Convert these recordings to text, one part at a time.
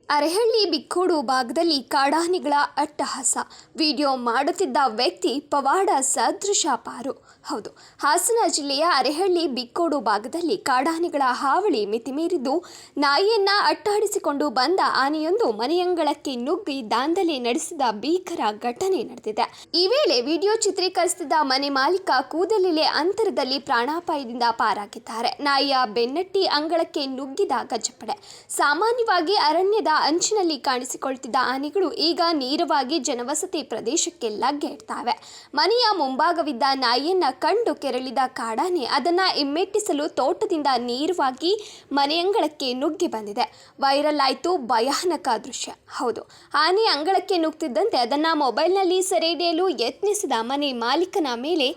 ಅರೆಹಳ್ಳಿ ಬಿಕ್ಕೋಡು ಭಾಗದಲ್ಲಿ ಕಾಡಾನೆಗಳ ಅಟ್ಟಹಾಸ. ವಿಡಿಯೋ ಮಾಡುತ್ತಿದ್ದ ವ್ಯಕ್ತಿ ಪವಾಡ ಸದೃಶ ಪಾರು. ಹೌದು, ಹಾಸನ ಜಿಲ್ಲೆಯ ಅರೆಹಳ್ಳಿ ಬಿಕ್ಕೋಡು ಭಾಗದಲ್ಲಿ ಕಾಡಾನೆಗಳ ಹಾವಳಿ ಮಿತಿಮೀರಿದ್ದು, ನಾಯಿಯನ್ನ ಅಟ್ಟಾಡಿಸಿಕೊಂಡು ಬಂದ ಆನೆಯೊಂದು ಮನೆಯಂಗಳಕ್ಕೆ ನುಗ್ಗಿ ದಾಂಧಲೆ ನಡೆಸಿದ ಭೀಕರ ಘಟನೆ ನಡೆದಿದೆ. ಈ ವೇಳೆ ವಿಡಿಯೋ ಚಿತ್ರೀಕರಿಸುತ್ತಿದ್ದ ಮನೆ ಮಾಲೀಕ ಕೂದಲೆಳೆ ಅಂತರದಲ್ಲಿ ಪ್ರಾಣಾಪಾಯದಿಂದ ಪಾರಾಗಿದ್ದಾರೆ. ನಾಯಿಯ ಬೆನ್ನಟ್ಟಿ ಅಂಗಳಕ್ಕೆ ನುಗ್ಗಿದ ಗಜಪಡೆ. ಸಾಮಾನ್ಯವಾಗಿ ಅರಣ್ಯದ ಅಂಚಿನಲ್ಲಿ ಕಾಣಿಸಿಕೊಳ್ತಿದ್ದ ಆನೆಗಳು ಈಗ ನೇರವಾಗಿ ಜನವಸತಿ ಪ್ರದೇಶಕ್ಕೆ ಲಗ್ಗೆ ಇಡ್ತಾವೆ. ಮನೆಯ ಮುಂಭಾಗವಿದ್ದ ನಾಯಿಯನ್ನ ಕಂಡು ಕೆರಳಿದ ಕಾಡಾನೆ ಅದನ್ನ ಹಿಮ್ಮೆಟ್ಟಿಸಲು ತೋಟದಿಂದ ನೇರವಾಗಿ ಮನೆಯಂಗಳಕ್ಕೆ ನುಗ್ಗಿ ಬಂದಿದೆ. ವೈರಲ್ ಆಯಿತು ಭಯಾನಕ ದೃಶ್ಯ. ಹೌದು, ಆನೆ ಅಂಗಳಕ್ಕೆ ನುಗ್ತಿದ್ದಂತೆ ಅದನ್ನ ಮೊಬೈಲ್ನಲ್ಲಿ ಸೆರೆ ಹಿಡಿಯಲು ಯತ್ನಿಸಿದ ಮನೆ ಮಾಲೀಕನ ಮೇಲೆ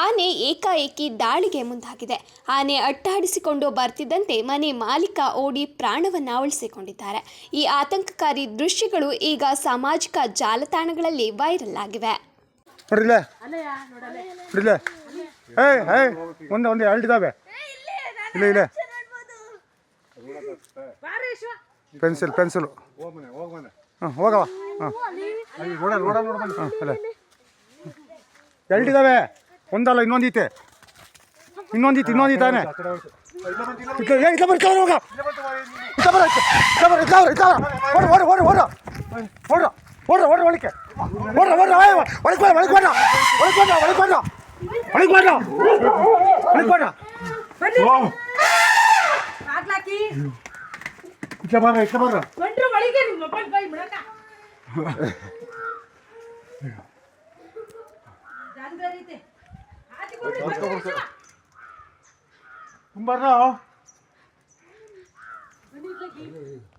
ಆನೆ ಏಕಾಏಕಿ ದಾಳಿಗೆ ಮುಂದಾಗಿದೆ. ಆನೆ ಅಟ್ಟಾಡಿಸಿಕೊಂಡು ಬರ್ತಿದ್ದಂತೆ ಮನೆ ಮಾಲೀಕ ಓಡಿ ಪ್ರಾಣವನ್ನ ಉಳಿಸಿಕೊಂಡಿದ್ದಾರೆ. ಈ ಆತಂಕಕಾರಿ ದೃಶ್ಯಗಳು ಈಗ ಸಾಮಾಜಿಕ ಜಾಲತಾಣಗಳಲ್ಲಿ ವೈರಲ್ ಆಗಿವೆ. ಒಂದು ಎರಡಿದಾವೆ. ಇಲ್ಲ ಪೆನ್ಸಿಲು ಹೋಗವ. ಎರಡಿದಾವೆ, ಒಂದಲ್ಲ ಇನ್ನೊಂದಿತ್ತೆ ತಾನೆ.